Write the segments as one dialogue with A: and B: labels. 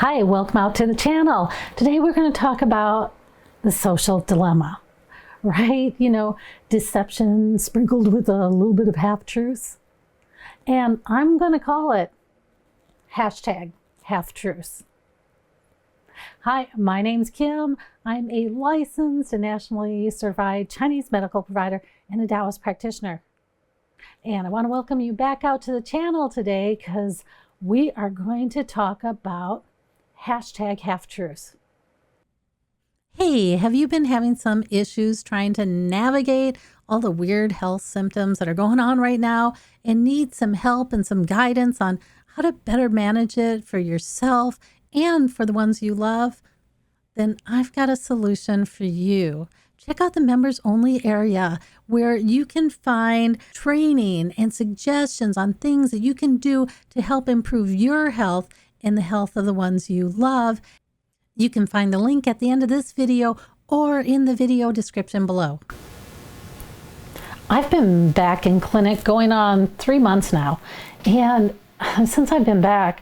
A: Hi, welcome out to the channel. Today we're going to talk about the social dilemma, right? Deception sprinkled with a little bit of half-truths. And I'm going to call it #half-truths. Hi, my name's Kim. I'm a licensed and nationally certified Chinese medical provider and a Taoist practitioner. And I want to welcome you back out to the channel today because we are going to talk about #half-truths. Hey, have you been having some issues trying to navigate all the weird health symptoms that are going on right now and need some help and some guidance on how to better manage it for yourself and for the ones you love? Then I've got a solution for you. Check out the members only area where you can find training and suggestions on things that you can do to help improve your health and the health of the ones you love. You can find the link at the end of this video or in the video description below. I've been back in clinic going on 3 months now, and since I've been back,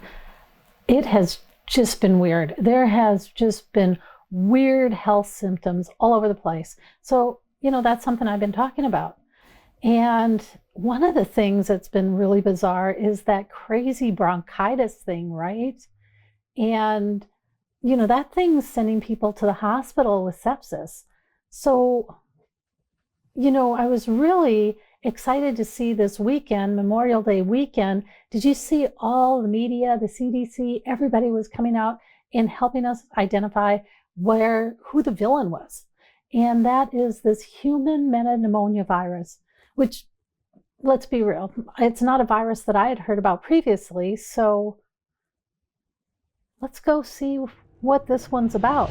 A: it has just been weird. There has just been weird health symptoms all over the place. So, that's something I've been talking about. And one of the things that's been really bizarre is that crazy bronchitis thing, right? And, that thing's sending people to the hospital with sepsis. So, I was really excited to see this weekend, Memorial Day weekend. Did you see all the media, the CDC, everybody was coming out and helping us identify who the villain was? And that is this human metapneumonia which, let's be real, it's not a virus that I had heard about previously. So let's go see what this one's about.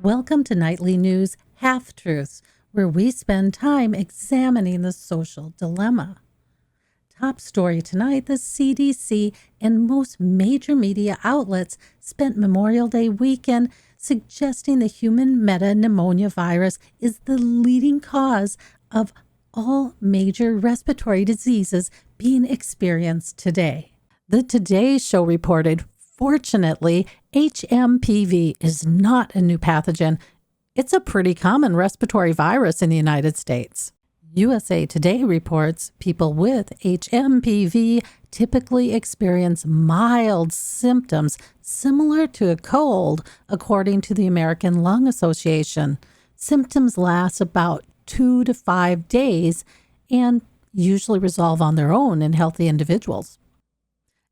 A: Welcome to Nightly News Half-Truths, where we spend time examining the social dilemma. Top story tonight, the CDC and most major media outlets spent Memorial Day weekend suggesting the human metapneumonia is the leading cause of all major respiratory diseases being experienced today. The Today Show reported, fortunately, hMPV is not a new pathogen. It's a pretty common respiratory virus in the United States. USA Today reports people with hMPV typically experience mild symptoms similar to a cold, according to the American Lung Association. Symptoms last about 2 to 5 days and usually resolve on their own in healthy individuals.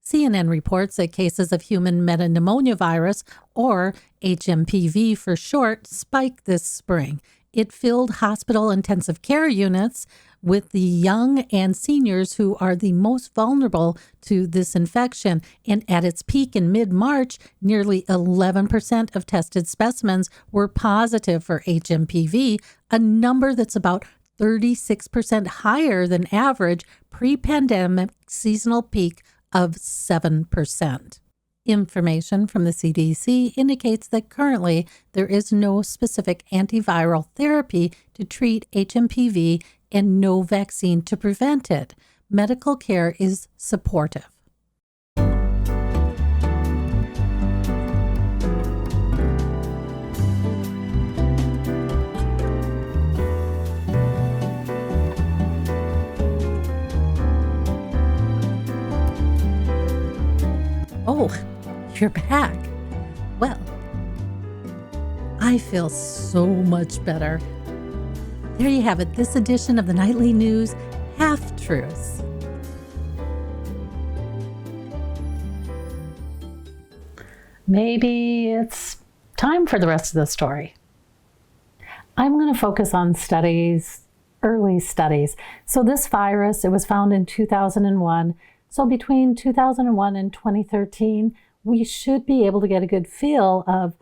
A: CNN reports that cases of human metapneumonia or hMPV for short, spiked this spring. It filled hospital intensive care units with the young and seniors who are the most vulnerable to this infection. And at its peak in mid-March, nearly 11% of tested specimens were positive for hMPV, a number that's about 36% higher than average pre-pandemic seasonal peak of 7%. Information from the CDC indicates that currently there is no specific antiviral therapy to treat hMPV and no vaccine to prevent it. Medical care is supportive. Oh, you're back. Well, I feel so much better. There you have it, this edition of the Nightly News Half-Truths. Maybe it's time for the rest of the story. I'm going to focus on early studies. So this virus, it was found in 2001. So between 2001 and 2013, we should be able to get a good feel of,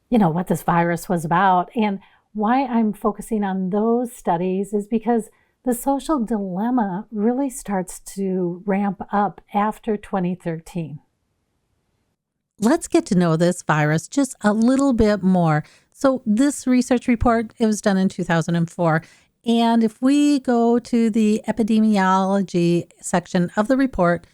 A: what this virus was about. And why I'm focusing on those studies is because The social dilemma really starts to ramp up after 2013. Let's get to know this virus just a little bit more. So this research report, it was done in 2004. And if we go to the epidemiology section of the report,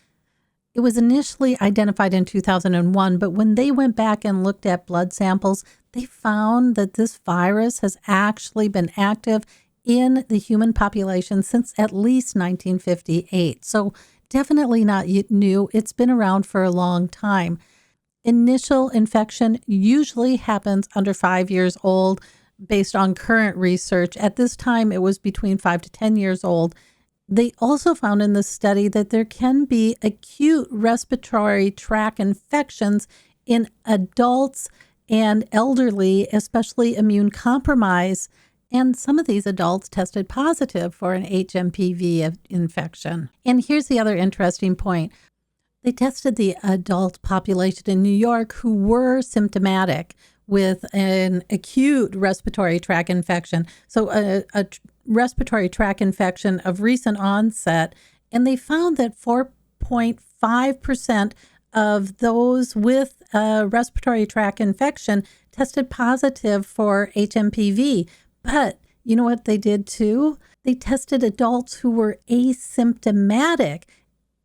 A: it was initially identified in 2001, but when they went back and looked at blood samples, they found that this virus has actually been active in the human population since at least 1958. So definitely not new. It's been around for a long time. Initial infection usually happens under 5 years old based on current research. At this time, it was between 5 to 10 years old. They also found in the study that there can be acute respiratory tract infections in adults and elderly, especially immune compromised. And some of these adults tested positive for an hMPV infection. And here's the other interesting point. They tested the adult population in New York who were symptomatic with an acute respiratory tract infection. So a respiratory tract infection of recent onset. And they found that 4.5% of those with a respiratory tract infection tested positive for hMPV. But you know what they did too? They tested adults who were asymptomatic,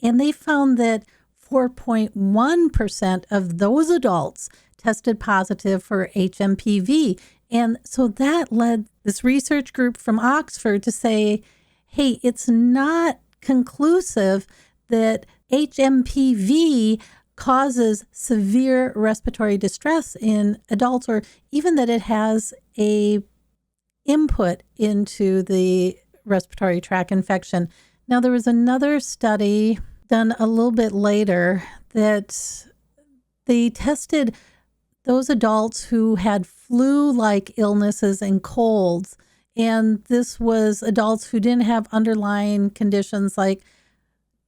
A: and they found that 4.1% of those adults tested positive for hMPV. And so that led this research group from Oxford to say, hey, it's not conclusive that hMPV causes severe respiratory distress in adults, or even that it has a input into the respiratory tract infection. Now, there was another study done a little bit later that they tested those adults who had flu-like illnesses and colds. And this was adults who didn't have underlying conditions like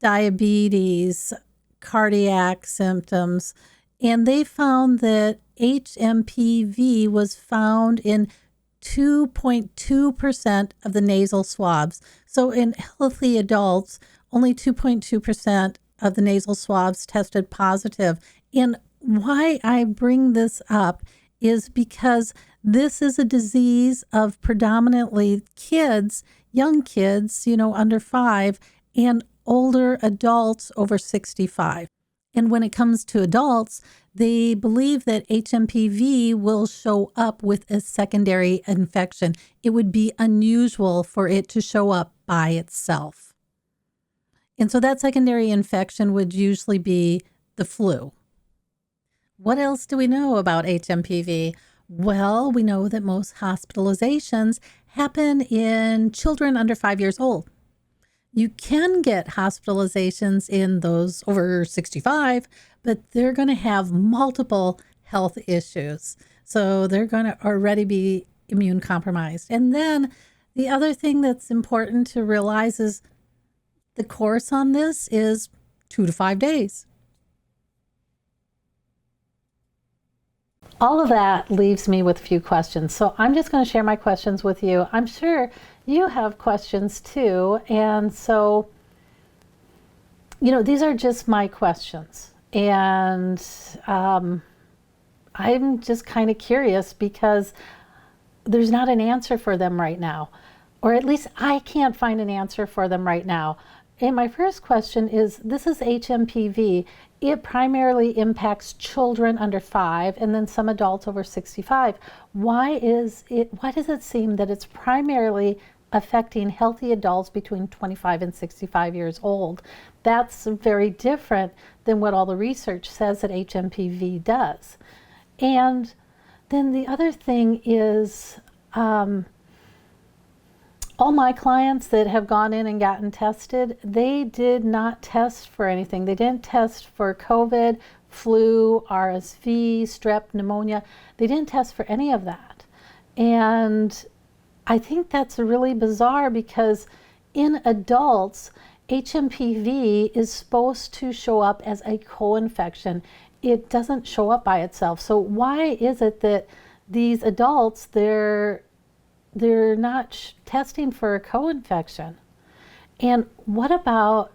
A: diabetes, cardiac symptoms. And they found that hMPV was found in 2.2% of the nasal swabs. So in healthy adults, only 2.2% of the nasal swabs tested positive. And why I bring this up is because this is a disease of predominantly kids, young kids, under 5, and older adults over 65. And when it comes to adults, they believe that hMPV will show up with a secondary infection. It would be unusual for it to show up by itself. And so that secondary infection would usually be the flu. What else do we know about hMPV? Well, we know that most hospitalizations happen in children under 5 years old. You can get hospitalizations in those over 65, but they're going to have multiple health issues. So they're going to already be immune compromised. And then the other thing that's important to realize is the course on this is 2 to 5 days. All of that leaves me with a few questions. So I'm just going to share my questions with you. I'm sure you have questions too. And so, these are just my questions. And I'm just kind of curious because there's not an answer for them right now. Or at least I can't find an answer for them right now. And my first question is, this is hMPV. It primarily impacts children under 5 and then some adults over 65. Why does it seem that it's primarily affecting healthy adults between 25 and 65 years old? That's very different than what all the research says that hMPV does. And then the other thing is, all my clients that have gone in and gotten tested, they did not test for anything. They didn't test for COVID, flu, RSV, strep, pneumonia. They didn't test for any of that. And I think that's really bizarre because in adults, hMPV is supposed to show up as a co-infection. It doesn't show up by itself. So why is it that these adults, they're not testing for a co-infection? And what about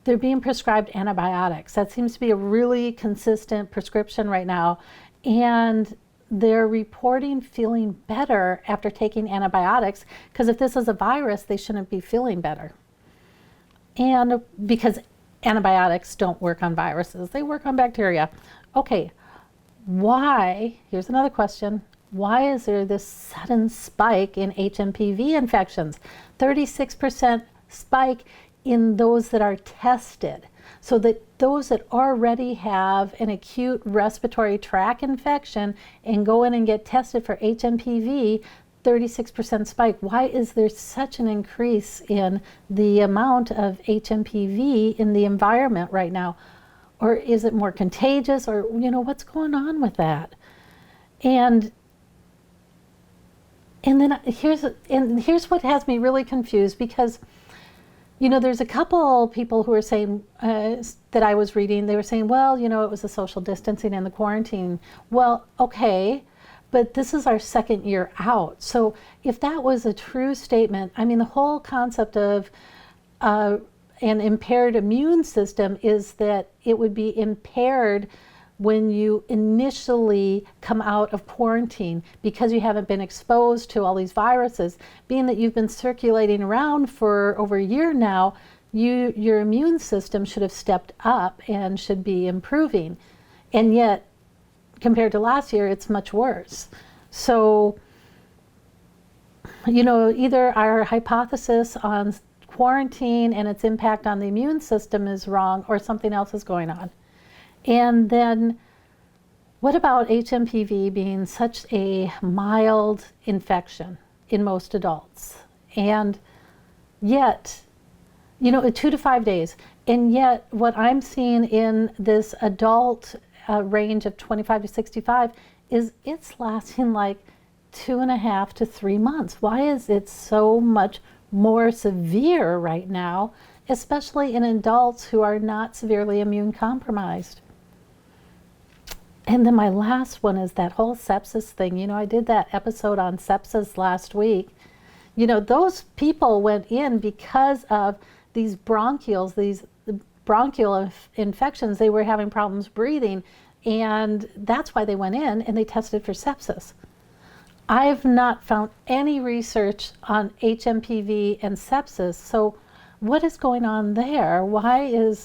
A: they're being prescribed antibiotics? That seems to be a really consistent prescription right now. And they're reporting feeling better after taking antibiotics, because if this is a virus, they shouldn't be feeling better. And because antibiotics don't work on viruses, they work on bacteria. Okay, why, here's another question, why is there this sudden spike in hMPV infections? 36% spike in those that are tested. So that those that already have an acute respiratory tract infection and go in and get tested for hMPV, 36% spike. Why is there such an increase in the amount of hMPV in the environment right now? Or is it more contagious? Or, what's going on with that? And then here's what has me really confused, because there's a couple people who are saying, that I was reading, they were saying, well, it was the social distancing and the quarantine. Well, okay, but this is our second year out. So if that was a true statement, I mean, the whole concept of an impaired immune system is that it would be impaired when you initially come out of quarantine, because you haven't been exposed to all these viruses. Being that you've been circulating around for over a year now, your immune system should have stepped up and should be improving. And yet, compared to last year, it's much worse. So, either our hypothesis on quarantine and its impact on the immune system is wrong, or something else is going on. And then what about hMPV being such a mild infection in most adults? And yet, 2 to 5 days. And yet what I'm seeing in this adult range of 25 to 65 is it's lasting like 2.5 to 3 months. Why is it so much more severe right now, especially in adults who are not severely immune compromised? And then my last one is that whole sepsis thing. I did that episode on sepsis last week. Those people went in because of these bronchial infections. They were having problems breathing, and that's why they went in and they tested for sepsis. I've not found any research on hMPV and sepsis. So what is going on there? Why,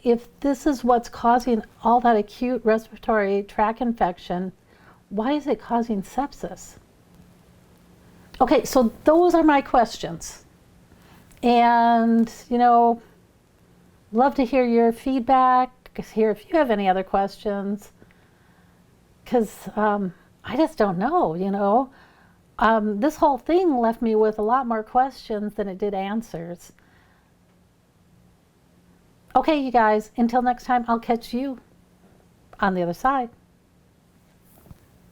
A: if this is what's causing all that acute respiratory tract infection, why is it causing sepsis? Okay, so those are my questions. And, love to hear your feedback, hear if you have any other questions, because I just don't know, this whole thing left me with a lot more questions than it did answers. Okay, you guys, until next time, I'll catch you on the other side.